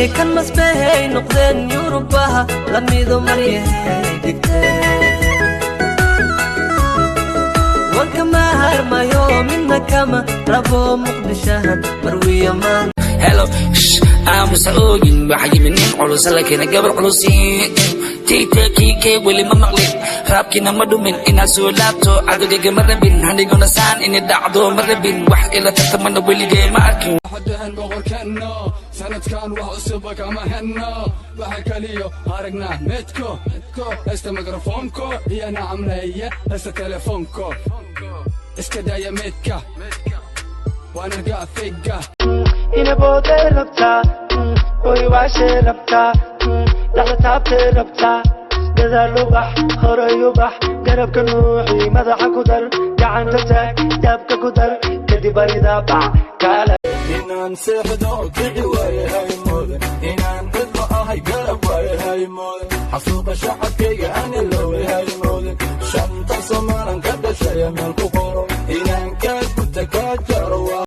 كان مسبهي نقدين يوروباها لميدو مريه وكما هرما يوم إنكما ربو مقدشها مروية مان Hello, I'm مسؤولين بحاجة منين علوس لكن قبل علوسين تيتا كيكي ولي ما مغلين رابكينا مدومين إنا سولاتو عدو جيجي مربين هاني قونا سان إني دعدو مربين واحد إلا تتمنى ولي جي ماركين حدهن بغل كنو سنة كان وحسبك أما هنو بحكا ليو هارقنا متكو هستا ميكروفونكو هي نعم ليا هستا تليفونكو اسكدايا متكا وانا قاعد ثقة إنا بودي ربطا ويواشي ربطا لغتابتي ربطا قدر لبح هوري يبح قرب كنوحي مدحا كدر قعان تتاك دابك كدر كدي بريدا باع كالا إنان سيحدو كعي واي هاي مودن إنان قدو هاي قرب واي هاي مودن حفوق شعب كي أنا اللوي هاي مودن شمتا سمانا قد شايا من كفورو إنان كاد كتكاجر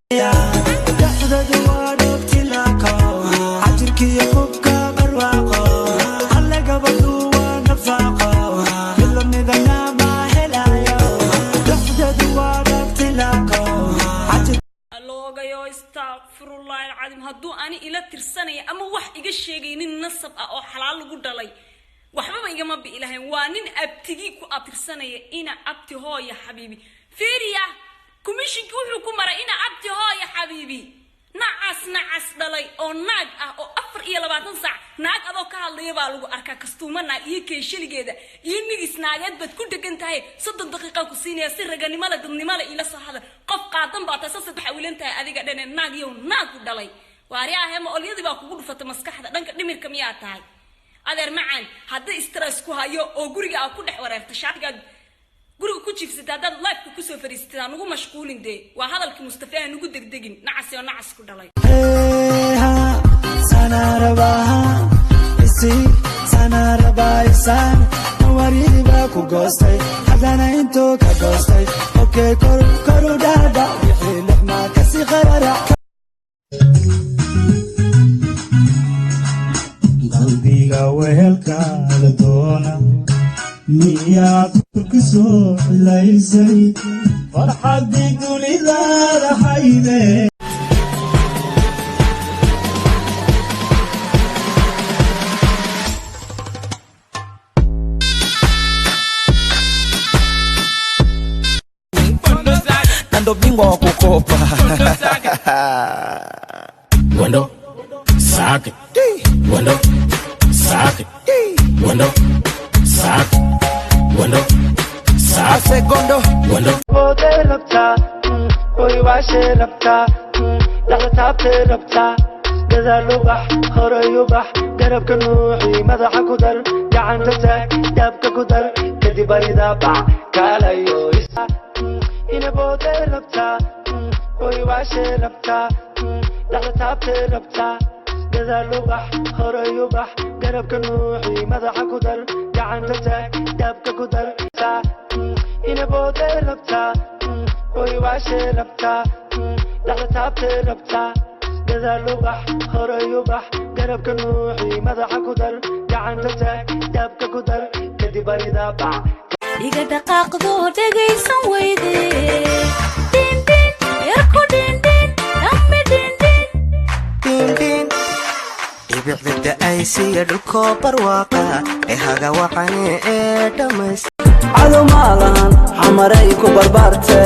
دحدا دوارو تلاكو عجركي يخبك برواقو هلا قبضو ونفاقو كل مدنا ما هلايو دحدا دوارو تلاكو اللوغيو استغفر الله العظيم هدو أنا إلا ترساني أما واحد إيجا شيغينين نصب أو حلال لغو دالي waxba iga ma bi ilahay waa nin abtigi ku atirsanaya ina abti hooyo xabiibi fiiriya commissionku wuxuu ku maray ina abti hooyo xabiibi nacas dhalay oo naag ah oo 24 saac naag adoo ka hadlaya baa lagu arkaa kastuumana iyo keeshiligeeda iyo nigis naageed bad ku dhagan tahay 30 daqiiqo ku siinaya si raganimada dadnimada ila soo hada qof qaadan baa taas saddex wiilantahay adiga dhan naag iyo naag u dhalay waariyaha ma oliyadii baa kugu dhufatay maskaxda dhanka dhimirka miyaa tahay adeer macaan haddii stress ku hayo oo guriga aad ku dhex wareerto shaatiga guriga ku jiifsata dad life ku soo fariistaa nagu mashquulin de waa hadalkii Mustafa nagu degdegin nacas iyo nacas ku dhalay sanarabasan wariba ku goostay hadana into ka goostay okay koru dada wixii lixma ka si qarara qalbiga wehelkaada doona miyaad ku soo xilaysay farxadii dunidaada hayde ando bingwa wa kukopa Wando Sake Wando Sake Wando Sake Wando Sake segundo Wando bode rabta ويواشي ربطا لغتابتي ربطا قدر لبح هوري يبح قرب كنوحي مدحا كدر قعان تتاك دابك كدر كدي بريدا باع كالا يويسا إنا بودي ربطا ويواشي ربطا لغتابتي ربطا قدر لبح هوري يبح قرب كنوحي مدحا كدر قعان تتاك دابك كدر إنا بودي ربطا ويواشي ربطا لغتابتي ربطا قدر لبح هوري يبح قرب كنوحي مدحا كدر قعان تتاك دابك كدر كدي بريدا باع iga dhaqaaqdo dhagaysan weyde din din yarku din din ammi din din ibicda ay siya dhulko barwaqa ee haga waxane ee dhamays cado maalahan xamaray ku barbaarte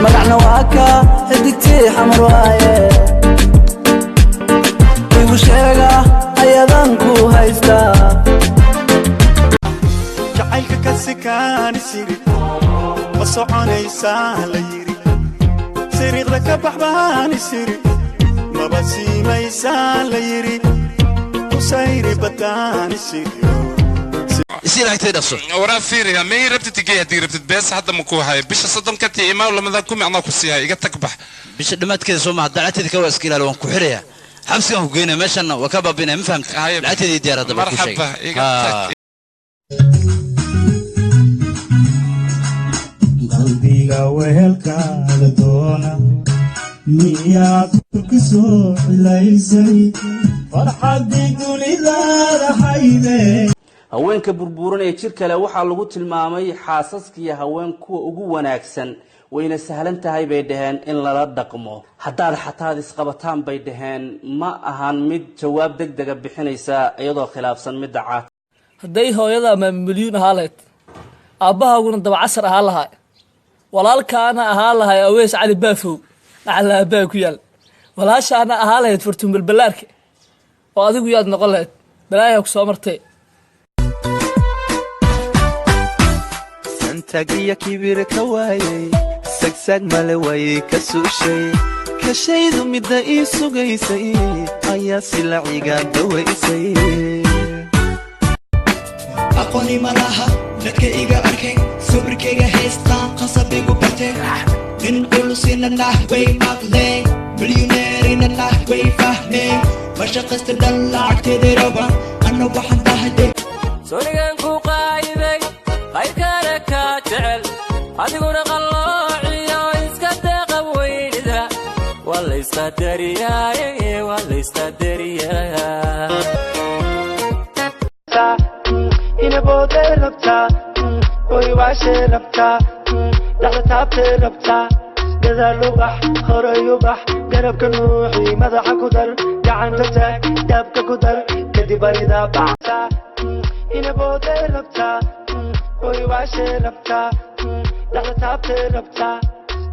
magacna waa ka xidigtii xamar waaye igu sheega ayadan ku haysta jacaylka ka sikaani siri ma soconaysaa la yiri siriiqda ka baxbaani siri maba siimaysaa la yiri usayri badaani siri isiilahaytay dhaso waraa fiiriya may rabtid tigay hadii rabtid bees hadda ma ku hayo bisha 30 ka tii imaa lamada ku micnaa ku siihay iga tag bax bisha dhamaadkeeda soo ma dacatida ka waas kilaal waan ku xiraya xabsigan ku geynaa meeshan waa ka baabinay ma fahamtay dacatida diyaarada ba ku sheegay marxaba iga tag qalbiga wehelkaada doona miyaad ku soo cilaysay farxaddii dunidaada hayde haweenka burburan ee jir kale waxaa lagu tilmaamay xaasaskiya haween kuwa ugu wanaagsan wayna sahlan tahay bay dhaheen in lala dhaqmo haddaad xataad isqabataan bay dhaheen ma ahan mid jawaab degdega bixinaysa iyadoo khilaafsan midda caad hadday hooyada ama milyuun ahaa lahayd aabbahaaguna dabacasar ahaa lahaa walaalkaana ahaa lahay aweys cali baafow dhaxal aabbaha ku yaal walaashaana ahaa lahayd furtun balbalaarka oo adigu yaad noqon lahayd balaayaa ku soo martay santagiya kibir ka waayay sagsag male waayay ka suushay kashaydu midda ii sugaysay ayaa silaciga dawaysay aqooni malaha dadka iga arkay sabirkayga haystaan qasabigu bartay nin culusina nah way maqleen milyuneerina nah way fahmeen mashaqaysta dhan lacagteeda raba anna waxaan dahaday sonigan ku qaayday qayrkana ka jecel adiguna qalloociyo iska deeqa weynida waa la isqadariyaaye waa la isqadariyaa inabooday rabtaa oy waashay rabtaa dhaxda taabtay rabtaa gadaal ubax horay ubax garabka nuuxii madaxa ku dar gacanta taag daabka ku dar kadib aridaa bactaa inabooday rabtaa oy waashay rabtaa dhaxda taabtay rabtaa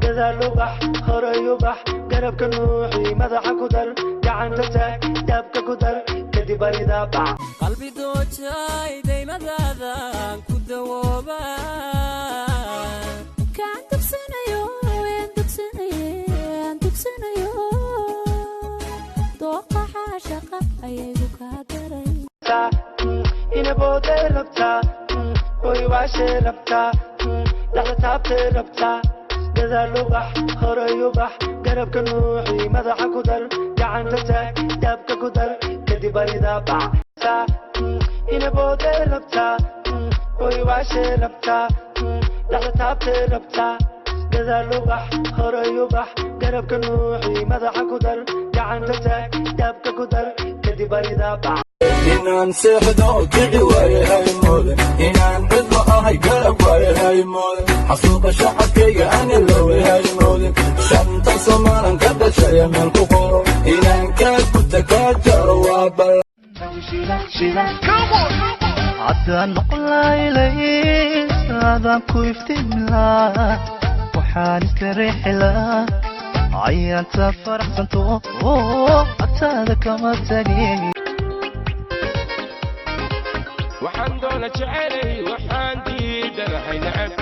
gadaal ubax horay ubax garabka nuuxii madaxa ku dar gacanta taag daabka ku dar kadib aridaa bac qalbi doojay daymadaadaan ku dawooba kaan dugsanayo aan dugsanayo dooqa xaashaqa ayagu kaa daray inabooday rabtaa oy waashay rabtaa dhaxda taabtay rabtaa gadaal ubax horay ubax garabka nuuxii madaxa ku dar gacanta taag daabka ku dar kadib aridaa bac inabooday rabtaa oy waashay rabtaa dhaxda taabtay rabtaa gadaal ubax horay ubax garabka nuuxii madaxa ku dar gacanta taag daabka ku dar kadib aridaa bac inaan seexdo kici waaye haymoodan inaan cidlo ahay garab waaye haymoodan xasuuqa shacabkayga ani loowe haymoodan shanta somaalan ka dhashaya meel ku qoro inaan kaa guta kaa jaro waa bal haddaan noqonlaylays aadaan ku iftiimilaa waxaan iska riixilaa ayaanta faraxsanto agtaada kama tagin waxaan doona jecelay waxaan diidanahay nacab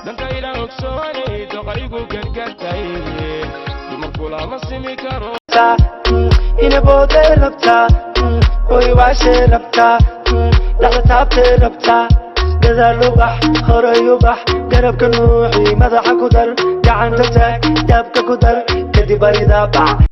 dhankayla ogsoonay doqaygu gargartay dumarku lama simi karo inabooday rabtaa oy waashay rabtaa dhaxda taabtay rabtaa gadaal ubax horay ubax garabka nuuxii madaxa ku dar gacanta taag daabka ku dar kadib aridaa bac